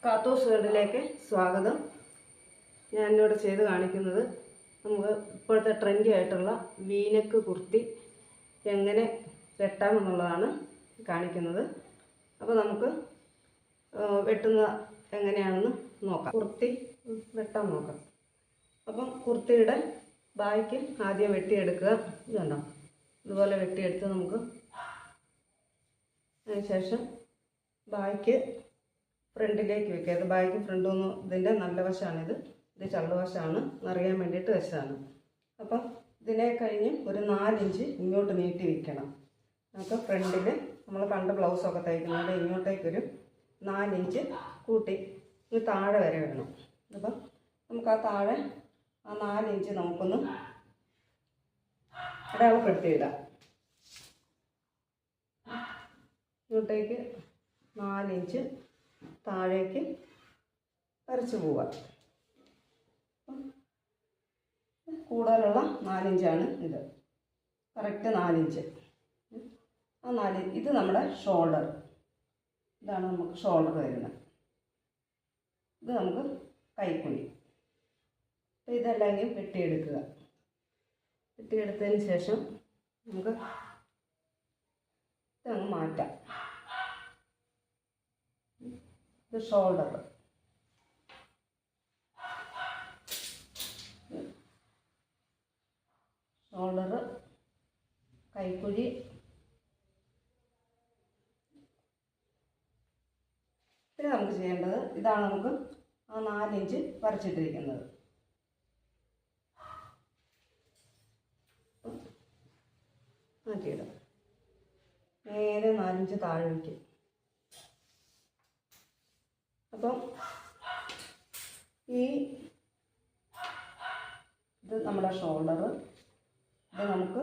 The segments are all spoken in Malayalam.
കാത്തോസ് വേൾഡിലേക്ക് സ്വാഗതം. ഞാനിവിടെ ചെയ്ത് കാണിക്കുന്നത് നമുക്ക് ഇപ്പോഴത്തെ ട്രെൻഡി ആയിട്ടുള്ള വീനെക്ക് കുർത്തി എങ്ങനെ വെട്ടാമെന്നുള്ളതാണ് കാണിക്കുന്നത്. അപ്പോൾ നമുക്ക് വെട്ടുന്ന എങ്ങനെയാണെന്ന് നോക്കാം. കുർത്തി വെട്ടാൻ നോക്കാം. അപ്പം കുർത്തിയുടെ ബായ്ക്ക് ആദ്യം വെട്ടിയെടുക്കുക. ഇതുണ്ടോ, ഇതുപോലെ വെട്ടിയെടുത്ത് നമുക്ക് അതിനുശേഷം ബായ്ക്ക് ഫ്രണ്ടിലേക്ക് വെക്കുക. ബാഗ് ഫ്രണ്ടൊന്നും ഇതിൻ്റെ നല്ല വശമാണിത്, ഇത് ചള്ളുവശമാണ്, അറിയാൻ വേണ്ടിയിട്ട് വെച്ചതാണ്. അപ്പം ഇതിനെ കഴിഞ്ഞ് ഒരു 4 ഇഞ്ച് ഇങ്ങോട്ട് നീട്ടി വയ്ക്കണം. നമുക്ക് ഫ്രണ്ടിൽ നമ്മൾ പണ്ട് ബ്ലൗസൊക്കെ തയ്ക്കുന്നത് ഇങ്ങോട്ടേക്കൊരു 4 ഇഞ്ച് കൂട്ടി ഇനി താഴെ വരെ വേണം. അപ്പം നമുക്ക് ആ താഴെ ആ 4 ഇഞ്ച് നമുക്കൊന്ന് അടയാളപ്പെടുത്തിയിടാം. ഇങ്ങോട്ടേക്ക് 4 ഇഞ്ച് താഴേക്ക് വരച്ച് പോവുക. കൂടുതലുള്ള 4 ഇഞ്ചാണ് ഇത്, കറക്റ്റ് 4 ഇഞ്ച്. ആ 4 ഇത് നമ്മുടെ ഷോൾഡർ, ഇതാണ് നമുക്ക് ഷോൾഡർ വരുന്നത്. ഇത് നമുക്ക് കൈക്കുഴി. അപ്പോൾ ഇതെല്ലാം വെട്ടിയെടുക്കുക. വെട്ടിയെടുത്തതിന് ശേഷം നമുക്ക് ഇതങ്ങ് മാറ്റാം. ഇത് ഷോൾഡർ, കൈക്കുഴി. പിന്നെ നമുക്ക് ചെയ്യേണ്ടത് ഇതാണ്, നമുക്ക് ആ 4 ഇഞ്ച് വരച്ചിട്ടിരിക്കുന്നത്. മാറ്റിയിടാം. നേരെ 4 ഇഞ്ച് താഴെ വയ്ക്കും. അപ്പം ഇത് നമ്മുടെ ഷോൾഡർ, ഇത് നമുക്ക്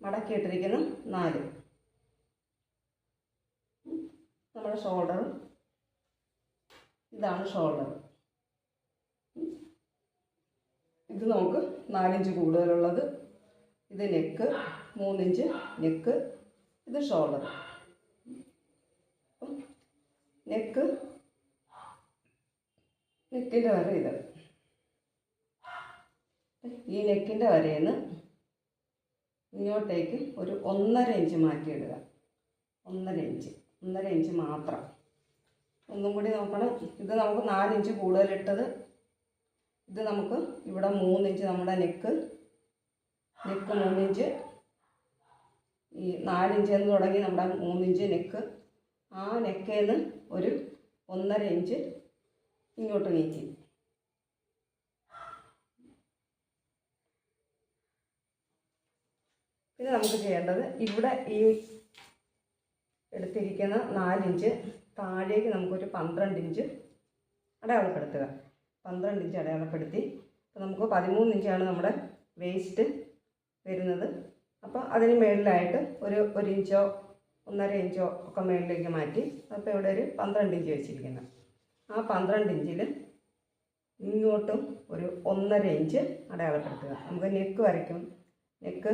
മടക്കിയിട്ടിരിക്കുന്ന 4 നമ്മുടെ ഷോൾഡർ, ഇതാണ് ഷോൾഡർ. ഇത് നമുക്ക് 4 ഇഞ്ച് കൂടുതലുള്ളത്. ഇത് നെക്ക് 3 ഇഞ്ച് നെക്ക്, ഇത് ഷോൾഡർ. നെക്കിൻ്റെ വര ഇത്. ഈ നെക്കിൻ്റെ വരയിൽ നിന്ന് ഇങ്ങോട്ടേക്ക് ഒരു 1.5 ഇഞ്ച് മാറ്റിയിടുക. 1.5 ഇഞ്ച് മാത്രം. ഒന്നും കൂടി നോക്കണം. ഇത് നമുക്ക് 4 ഇഞ്ച് കൂടുതലിട്ടത്. ഇത് നമുക്ക് ഇവിടെ 3 ഇഞ്ച് നമ്മുടെ നെക്ക് 3 ഇഞ്ച്, ഈ 4 ഇഞ്ച് എന്ന് തുടങ്ങി നമ്മുടെ 3 ഇഞ്ച് നെക്ക്. ആ നെക്കിൽ നിന്ന് ഒരു 1.5 ഇഞ്ച് ഇങ്ങോട്ട് നീക്കി. പിന്നെ നമുക്ക് ചെയ്യേണ്ടത് ഇവിടെ ഈ എടുത്തിരിക്കുന്ന 4 ഇഞ്ച് താഴേക്ക് നമുക്കൊരു 12 ഇഞ്ച് അടയാളപ്പെടുത്തുക. 12 ഇഞ്ച് അടയാളപ്പെടുത്തി. അപ്പോൾ നമുക്ക് 13 ഇഞ്ചാണ് നമ്മുടെ വേസ്റ്റ് വരുന്നത്. അപ്പോൾ അതിന് മുകളിലായിട്ട് ഒരു 1 ഇഞ്ചോ 1.5 ഇഞ്ചോ ഒക്കെ മുകളിലേക്ക് മാറ്റി. അപ്പോൾ ഇവിടെ ഒരു 12 ഇഞ്ച് വെച്ചിരിക്കുന്നത്. ആ 12 ഇഞ്ചിൽ ഇങ്ങോട്ടും ഒരു 1.5 ഇഞ്ച് അടയാളപ്പെടുത്തുക. നമുക്ക് നെക്ക് വരയ്ക്കും. നെക്ക്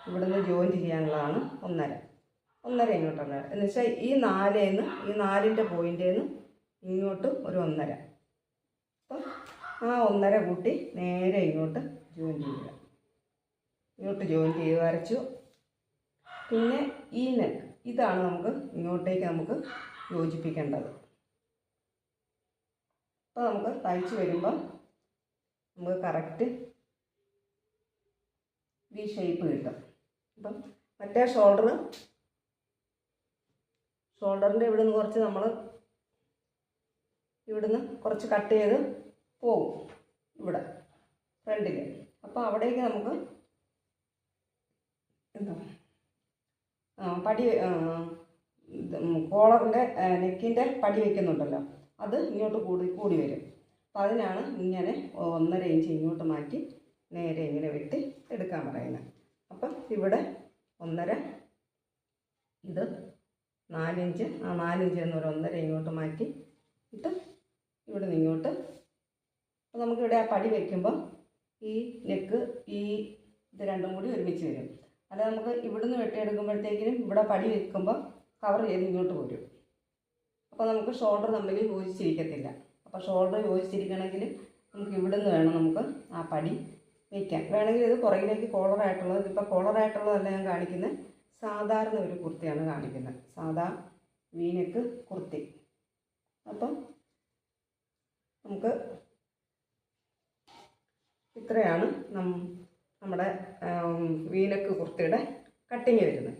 ഇവിടുന്ന് ജോയിൻറ്റ് ചെയ്യാനുള്ളതാണ് 1.5 ഇങ്ങോട്ടുള്ള. എന്ന് വെച്ചാൽ ഈ 4ന്ന് ഈ 4ൻ്റെ പോയിൻ്റിൽ നിന്ന് ഇങ്ങോട്ട് ഒരു 1.5. അപ്പം ആ 1.5 കൂട്ടി നേരെ ഇങ്ങോട്ട് ജോയിൻ ചെയ്യുക. ഇങ്ങോട്ട് ജോയിൻ ചെയ്ത് വരച്ചു. പിന്നെ ഈ നെക്ക് ഇതാണ് നമുക്ക് ഇങ്ങോട്ടേക്ക് നമുക്ക് യോജിപ്പിക്കേണ്ടത്. അപ്പോൾ നമുക്ക് തയ്ച്ച് വരുമ്പം നമുക്ക് കറക്റ്റ് വി ഷേപ്പ് കിട്ടും. അപ്പം മറ്റേ ഷോൾഡറിൻ്റെ ഇവിടുന്ന് കുറച്ച് നമ്മൾ ഇവിടുന്ന് കുറച്ച് കട്ട് ചെയ്ത് പോകും ഇവിടെ ഫ്രണ്ടിൽ. അപ്പോൾ അവിടേക്ക് നമുക്ക് എന്താ പടി കോളറിൻ്റെ നെക്കിൻ്റെ പടി വയ്ക്കുന്നുണ്ടല്ലോ, അത് ഇങ്ങോട്ട് കൂടി വരും. അപ്പോൾ അതിനാണ് ഇങ്ങനെ 1.5 ഇഞ്ച് ഇങ്ങോട്ട് മാറ്റി നേരെ ഇങ്ങനെ വെട്ടി എടുക്കാൻ പറയുന്നത്. അപ്പം ഇവിടെ 1.5, ഇത് 4 ഇഞ്ച്, ആ 4 ഇഞ്ച് എന്നൊരു 1.5 ഇങ്ങോട്ട് മാറ്റി ഇട്ട് ഇവിടെ നിന്ന് ഇങ്ങോട്ട്. അപ്പോൾ നമുക്കിവിടെ ആ പടി വയ്ക്കുമ്പം ഈ നെക്ക് ഇത് രണ്ടും കൂടി ഒരുമിച്ച് വരും. അല്ല നമുക്ക് ഇവിടുന്ന് വെട്ടിയെടുക്കുമ്പോഴത്തേക്കിനും ഇവിടെ പടി വെക്കുമ്പോൾ കവർ ചെയ്ത് ഇങ്ങോട്ട് പോരും. അപ്പോൾ നമുക്ക് ഷോൾഡർ തമ്മിൽ യോജിച്ചിരിക്കത്തില്ല. അപ്പോൾ ഷോൾഡർ യോജിച്ചിരിക്കണമെങ്കിൽ നമുക്ക് ഇവിടുന്ന് വേണം നമുക്ക് ആ പടി വയ്ക്കാൻ. വേണമെങ്കിൽ ഇത് പുറകിലേക്ക് കോളറായിട്ടുള്ളത്, ഇതിപ്പോൾ കോളറായിട്ടുള്ളതല്ല ഞാൻ കാണിക്കുന്നത്, സാധാരണ ഒരു കുർത്തിയാണ് കാണിക്കുന്നത്, സാധാ വീനെക്ക് കുർത്തി. അപ്പം നമുക്ക് ഇത്രയാണ് നമ്മുടെ വീനെക്ക് കുർത്തിയുടെ കട്ടിങ് വരുന്നത്.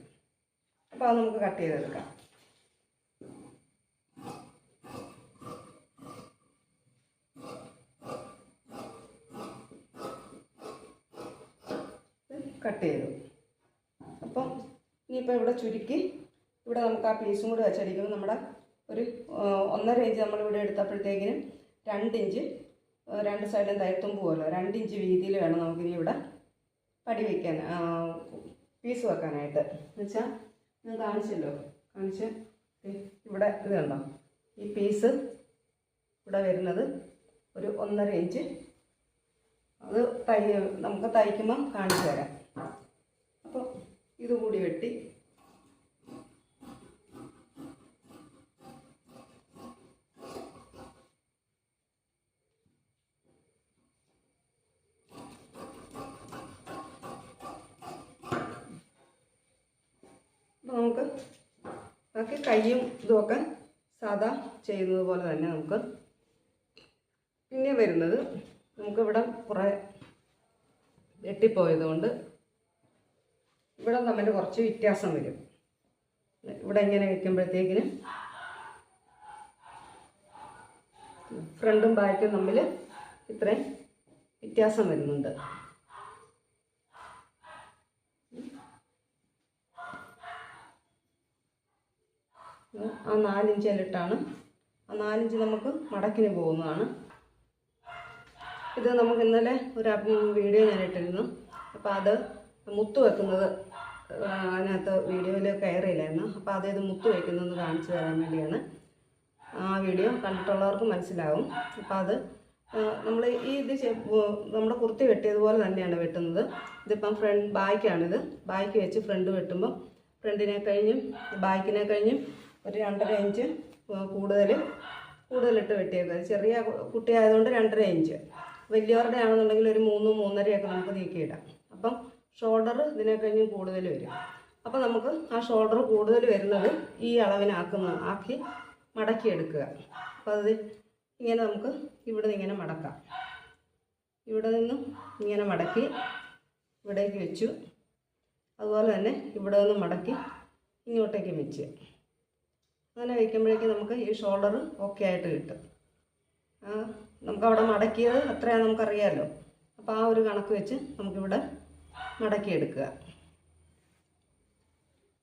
അപ്പോൾ അത് നമുക്ക് കട്ട് ചെയ്തെടുക്കാം. കട്ട് ചെയ്തു. അപ്പം ഇനിയിപ്പോൾ ഇവിടെ ചുരുക്കി ഇവിടെ നമുക്ക് ആ പീസും കൂടി വെച്ചടിക്കുമ്പോൾ നമ്മുടെ ഒരു 1.5 ഇഞ്ച് നമ്മളിവിടെ എടുത്തപ്പോഴത്തേക്കിന് 2 ഇഞ്ച് രണ്ട് സൈഡിലും തയ്യത്തുമ്പ് പോലോ 2 ഇഞ്ച് വീതിയിൽ വേണം നമുക്കിനി ഇവിടെ പടി വയ്ക്കാൻ, പീസ് വെക്കാനായിട്ട്. എന്നുവെച്ചാൽ ഞാൻ കാണിച്ചല്ലോ, കാണിച്ച് ഇവിടെ ഇത് കണ്ടോ, ഈ പീസ് ഇവിടെ വരുന്നത് ഒരു 1.5 ഇഞ്ച്. അത് നമുക്ക് തയ്ക്കുമ്പോൾ കാണിച്ചു തരാം. അപ്പോൾ ഇതുകൂടി വെട്ടി നമുക്ക് ബാക്കി കയ്യും ഇതുമൊക്കെ സാധാ ചെയ്യുന്നത് പോലെ തന്നെ നമുക്ക് പിന്നെ വരുന്നത്, നമുക്കിവിടെ കുറേ വെട്ടിപ്പോയതുകൊണ്ട് ഇവിടെ തമ്മിൽ കുറച്ച് വ്യത്യാസം വരും. ഇവിടെ ഇങ്ങനെ വയ്ക്കുമ്പോഴത്തേക്കിന് ഫ്രണ്ടും ബാക്കും തമ്മിൽ ഇത്രയും വ്യത്യാസം വരുന്നുണ്ട്. ആ 4 ഇഞ്ചിലിട്ടാണ്, ആ 4 ഇഞ്ച് നമുക്ക് മടക്കിന് പോകുന്നതാണ്. ഇത് നമുക്ക് ഇന്നലെ ഒരു വീഡിയോ ഞാൻ ഇട്ടിരുന്നു. അപ്പോൾ അത് മുത്ത് വെക്കുന്നത് അതിനകത്ത് വീഡിയോയിൽ കയറിയില്ലായിരുന്നു. അപ്പോൾ ഇത് മുത്ത് വയ്ക്കുന്നതെന്ന് കാണിച്ചു തരാൻ വേണ്ടിയാണ്. ആ വീഡിയോ കണ്ടിട്ടുള്ളവർക്ക് മനസ്സിലാവും. അപ്പോൾ അത് നമ്മൾ നമ്മുടെ കുർത്തി വെട്ടിയതുപോലെ തന്നെയാണ് വെട്ടുന്നത്. ഇതിപ്പം ബായ്ക്കാണിത്. ബായ്ക്ക് വെച്ച് ഫ്രണ്ട് വെട്ടുമ്പോൾ ഫ്രണ്ടിനെ കഴിഞ്ഞും ബാക്കിനെ കഴിഞ്ഞും ഒരു 2.5 ഇഞ്ച് കൂടുതലിട്ട് വെട്ടിയേക്കുക. ചെറിയ കുട്ടിയായതുകൊണ്ട് 2.5 ഇഞ്ച്. വലിയവരുടെ ആണെന്നുണ്ടെങ്കിൽ ഒരു 3-3.5 നമുക്ക് നീക്കിയിടാം. അപ്പം ഷോൾഡർ ഇതിനെ കഴിഞ്ഞും കൂടുതൽ വരും. അപ്പോൾ നമുക്ക് ആ ഷോൾഡർ കൂടുതൽ വരുന്നത് ഈ ആക്കി മടക്കിയെടുക്കുക. അപ്പോൾ അത് ഇങ്ങനെ നമുക്ക് ഇവിടെ നിന്ന് ഇങ്ങനെ മടക്കാം. ഇവിടെ നിന്നും ഇങ്ങനെ മടക്കി ഇവിടേക്ക് വെച്ചു. അതുപോലെ തന്നെ ഇവിടെ നിന്ന് മടക്കി ഇങ്ങോട്ടേക്ക് വെച്ച് അങ്ങനെ വയ്ക്കുമ്പോഴേക്കും നമുക്ക് ഈ ഷോൾഡർ ഓക്കെ ആയിട്ട് കിട്ടും. നമുക്കവിടെ മടക്കിയത് അത്രയാണ് നമുക്കറിയാമല്ലോ. അപ്പോൾ ആ ഒരു കണക്ക് വെച്ച് നമുക്കിവിടെ മടക്കിയെടുക്കുക.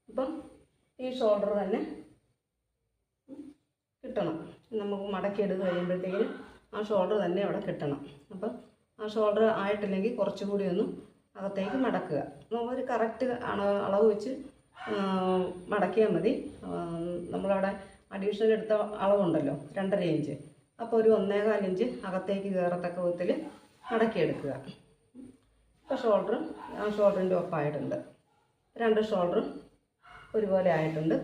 അപ്പം ഈ ഷോൾഡർ തന്നെ കിട്ടണം. നമുക്ക് മടക്കിയെടുത്ത് കഴിയുമ്പോഴത്തേക്കിനും ആ ഷോൾഡർ തന്നെ അവിടെ കിട്ടണം. അപ്പം ആ ഷോൾഡർ ആയിട്ടില്ലെങ്കിൽ കുറച്ചുകൂടി ഒന്ന് അകത്തേക്ക് മടക്കുക. ഒരു കറക്റ്റ് അളവ് വെച്ച് മടക്കിയാൽ മതി. നമ്മളവിടെ അഡീഷണൽ എടുത്ത അളവുണ്ടല്ലോ 2.5 ഇഞ്ച്, അപ്പോൾ ഒരു 1.25 ഇഞ്ച് അകത്തേക്ക് കയറത്തക്ക വിധത്തിൽ മടക്കിയെടുക്കുക. ഇപ്പോൾ ഷോൾഡറിൻ്റെ ഒപ്പമായിട്ടുണ്ട്. 2 ഷോൾഡറും ഒരുപോലെ ആയിട്ടുണ്ട്.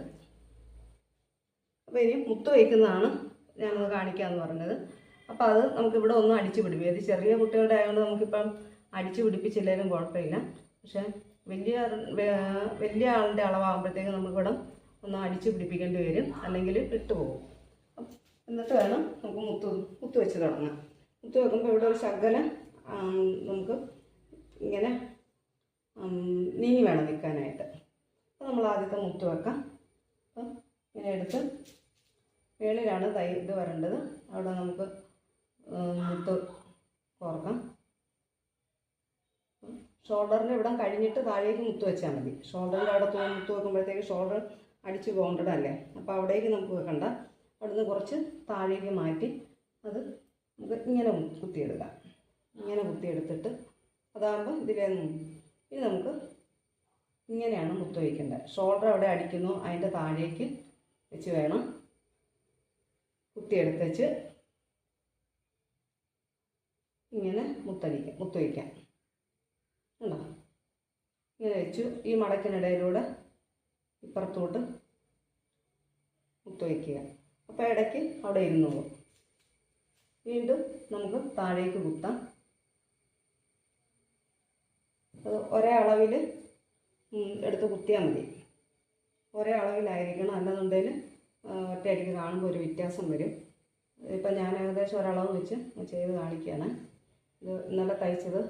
അപ്പോൾ ഇനി മുത്ത് വയ്ക്കുന്നതാണ് ഞാനത് കാണിക്കാമെന്ന് പറഞ്ഞത്. അപ്പോൾ അത് നമുക്കിവിടെ ഒന്ന് അടിച്ചു പിടിപ്പിക്കും. ഇത് ചെറിയ കുട്ടികളുടെ ആയതുകൊണ്ട് നമുക്കിപ്പം അടിച്ചു പിടിപ്പിച്ചില്ലെങ്കിലും കുഴപ്പമില്ല. പക്ഷേ വലിയ ആളിൻ്റെ അളവാകുമ്പോഴത്തേക്ക് നമുക്കിവിടെ ഒന്ന് അടിച്ചു പിടിപ്പിക്കേണ്ടി വരും, അല്ലെങ്കിൽ വിട്ടുപോകും. എന്നിട്ട് വേണം നമുക്ക് മുത്ത് വെച്ച് തുടങ്ങാം. മുത്ത് വെക്കുമ്പോൾ ഇവിടെ ഒരു ശകലം നമുക്ക് ഇങ്ങനെ നീങ്ങി വേണം നിൽക്കാനായിട്ട്. അപ്പോൾ നമ്മൾ ആദ്യത്തെ മുത്ത് വെക്കാം. അപ്പം ഇങ്ങനെ എടുത്ത് മേളിലാണ് ഇത് വരേണ്ടത്. അവിടെ നമുക്ക് മുത്ത് കോർക്കാം. ഷോൾഡറിൻ്റെ ഇവിടെ കഴിഞ്ഞിട്ട് താഴേക്ക് മുത്ത് വെച്ചാൽ മതി. ഷോൾഡറിൻ്റെ അവിടെ മുത്ത് വെക്കുമ്പോഴത്തേക്ക് ഷോൾഡർ അടിച്ച് പോകേണ്ടതല്ലേ. അപ്പോൾ അവിടേക്ക് നമുക്ക് വെക്കണ്ട. അവിടുന്ന് കുറച്ച് താഴേക്ക് മാറ്റി അത് നമുക്ക് ഇങ്ങനെ കുത്തിയെടുക്കാം. ഇങ്ങനെ കുത്തിയെടുത്തിട്ട് അതാകുമ്പോൾ ഇനി നമുക്ക് ഇങ്ങനെയാണ് മുത്ത് വയ്ക്കേണ്ടത്. ഷോൾഡർ അവിടെ അടിക്കുന്നു അതിൻ്റെ താഴേക്ക് വെച്ച് വേണം കുത്തിയെടുത്തേച്ച് ഇങ്ങനെ മുത്ത് വയ്ക്കാം. ഉണ്ടോ? ഇങ്ങനെ വെച്ചു. ഈ മടക്കിനിടയിലൂടെ ഇപ്പുറത്തോട്ട് മുത്ത് വയ്ക്കുക. അപ്പോൾ ഇടയ്ക്ക് അവിടെ ഇരുന്നോളും. വീണ്ടും നമുക്ക് താഴേക്ക് കുത്താം. അത് ഒരേ അളവിൽ എടുത്ത് കുത്തിയാൽ മതി. ഒരേ അളവിലായിരിക്കണം, അല്ലെന്നുണ്ടെങ്കിൽ ഒറ്റയടിക്ക് കാണുമ്പോൾ ഒരു വ്യത്യാസം വരും. ഇപ്പം ഞാൻ ഏകദേശം ഒരളവ് വെച്ച് ചെയ്ത് കാണിക്കുകയാണ്. ഇത് ഇന്നലെ തയ്ച്ചത്,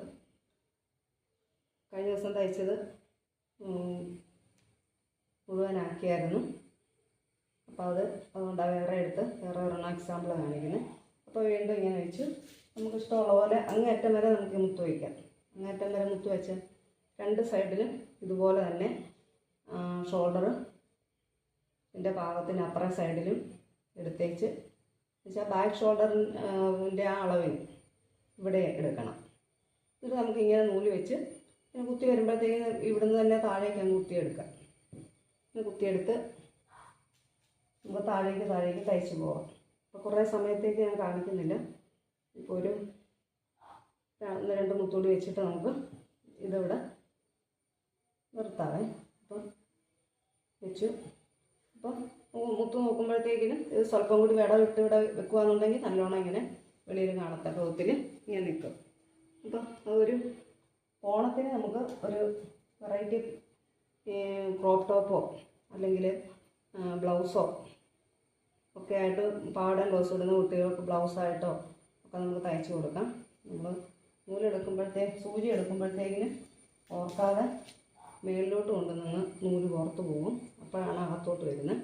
കഴിഞ്ഞ ദിവസം തയ്ച്ചത് മുഴുവനാക്കിയായിരുന്നു. അപ്പോൾ അതുകൊണ്ടാണ് വേറെ എടുത്ത് വേറെ ഒരെണ്ണം എക്സാമ്പിൾ കാണിക്കുന്നത്. അപ്പോൾ വീണ്ടും ഇങ്ങനെ വെച്ച് നമുക്ക് ഇഷ്ടമുള്ള പോലെ അങ്ങേറ്റം വരെ നമുക്ക് മുത്ത് വയ്ക്കാം. അങ്ങേറ്റം വരെ മുത്ത് വെച്ച് രണ്ട് സൈഡിലും ഇതുപോലെ തന്നെ ഷോൾഡർ ഇതിൻ്റെ പാകത്തിന് അപ്പുറ സൈഡിലും എടുത്തേച്ച് വെച്ചാൽ ബാക്ക് ഷോൾഡറിൻ്റെ ആ അളവിന് ഇവിടെ എടുക്കണം. ഇത് നമുക്കിങ്ങനെ നൂല് വെച്ച് പിന്നെ കുത്തി വരുമ്പോഴത്തേക്ക് ഇവിടുന്ന് തന്നെ താഴേക്ക് അങ്ങ് കുത്തിയെടുക്കാം. കുത്തിയെടുത്ത് നമുക്ക് താഴേക്ക് തയ്ച്ച് പോകാം. അപ്പോൾ കുറേ സമയത്തേക്ക് ഞാൻ കാണിക്കുന്നില്ല. ഇപ്പോൾ ഒരു 1-2 മുത്തൂടി വെച്ചിട്ട് നമുക്ക് ഇതിവിടെ നിർത്താവേ. അപ്പം വെച്ചു. അപ്പം മുത്ത് നോക്കുമ്പോഴത്തേക്കിനും ഇത് സ്വല്പം കൂടി വിടവിട്ട് ഇവിടെ വെക്കുകയാണെന്നുണ്ടെങ്കിൽ നല്ലോണം ഇങ്ങനെ വെളിയിൽ കാണത്തക്ക വിധത്തിൽ ഇങ്ങനെ നിൽക്കും. അപ്പം അതൊരു ഓണത്തിന് നമുക്ക് ഒരു വെറൈറ്റി ക്രോപ്പ് ടോപ്പോ അല്ലെങ്കിൽ ബ്ലൗസോ ഒക്കെ ആയിട്ട്, പാവാടയും ബ്ലൗസ് ഇടുന്ന കുട്ടികൾക്ക് ബ്ലൗസായിട്ടോ ഒക്കെ നമുക്ക് തയ്ച്ച് കൊടുക്കാം. നമ്മൾ സൂചി എടുക്കുമ്പോഴത്തേക്കിന് ഓർക്കാതെ മേളിലോട്ട് കൊണ്ടുവന്ന് നൂല് പുറത്ത് പോകും. അപ്പോഴാണ് അകത്തോട്ട് വരുന്നത്.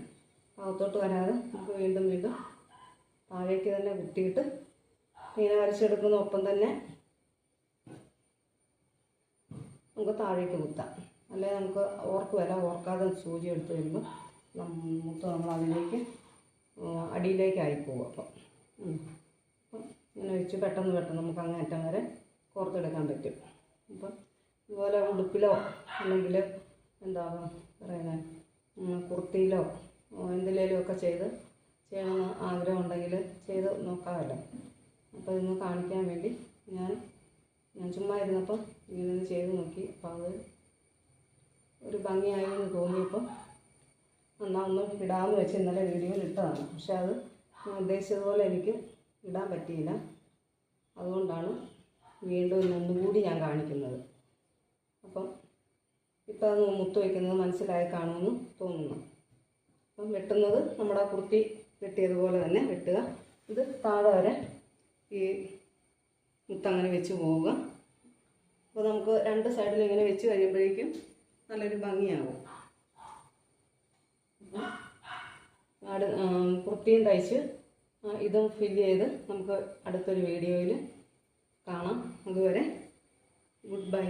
അകത്തോട്ട് വരാതെ നമുക്ക് വീണ്ടും താഴേക്ക് തന്നെ കുത്തിയിട്ട് ഇങ്ങനെ വരച്ചെടുക്കുന്ന ഒപ്പം തന്നെ നമുക്ക് താഴേക്ക് കുത്താം. അല്ലെങ്കിൽ നമുക്ക് ഓർക്കാതെ സൂചി എടുത്ത് വരുമ്പോൾ മുത്ത് നമ്മൾ അതിലേക്ക് അടിയിലേക്കായി പോകും. അപ്പം ഇങ്ങനെ വെച്ച് പെട്ടെന്ന് നമുക്ക് അങ്ങേറ്റം വരെ കോർത്തെടുക്കാൻ പറ്റും. അപ്പം ഇതുപോലെ ഉടുപ്പിലോ അല്ലെങ്കിൽ എന്താ പറയുന്നത് കുർത്തിയിലോ എന്തിലേലും ഒക്കെ ചെയ്യണമെന്ന് ആഗ്രഹം ഉണ്ടെങ്കിൽ ചെയ്ത് നോക്കാമല്ലോ. അപ്പോൾ ഇതൊന്ന് കാണിക്കാൻ വേണ്ടി ഞാൻ ചുമ്മാ ഇരുന്നപ്പോൾ ഇങ്ങനെ ചെയ്ത് നോക്കി. അപ്പോൾ അത് ഒരു ഭംഗിയായി എന്ന് തോന്നിയപ്പോൾ ഒന്ന് ഇടാമെന്ന് വെച്ച് ഇന്നലെ വീഡിയോയിൽ ഇട്ടതാണ്. പക്ഷെ അത് ഉദ്ദേശിച്ചതുപോലെ എനിക്ക് ഇടാൻ പറ്റിയില്ല. അതുകൊണ്ടാണ് വീണ്ടും ഒന്നുകൂടി ഞാൻ കാണിക്കുന്നത്. അപ്പം ഇപ്പം അത് മുത്ത് വയ്ക്കുന്നത് മനസ്സിലായി കാണുമെന്ന് തോന്നുന്നു. അപ്പം വെട്ടുന്നത് നമ്മുടെ കുർത്തി വെട്ടിയതുപോലെ തന്നെ വെട്ടുക. ഇത് താഴെ വരെ ഈ മുത്തങ്ങനെ വെച്ച് പോവുക. അപ്പോൾ നമുക്ക് രണ്ട് സൈഡിലും ഇങ്ങനെ വെച്ച് കഴിയുമ്പോഴേക്കും നല്ലൊരു ഭംഗിയാകും. കുർത്തിയും തയ്ച്ച് ഇതും ഫില്ല് ചെയ്ത് നമുക്ക് അടുത്തൊരു വീഡിയോയിൽ കാണാം. അതുവരെ ഗുഡ് ബൈ.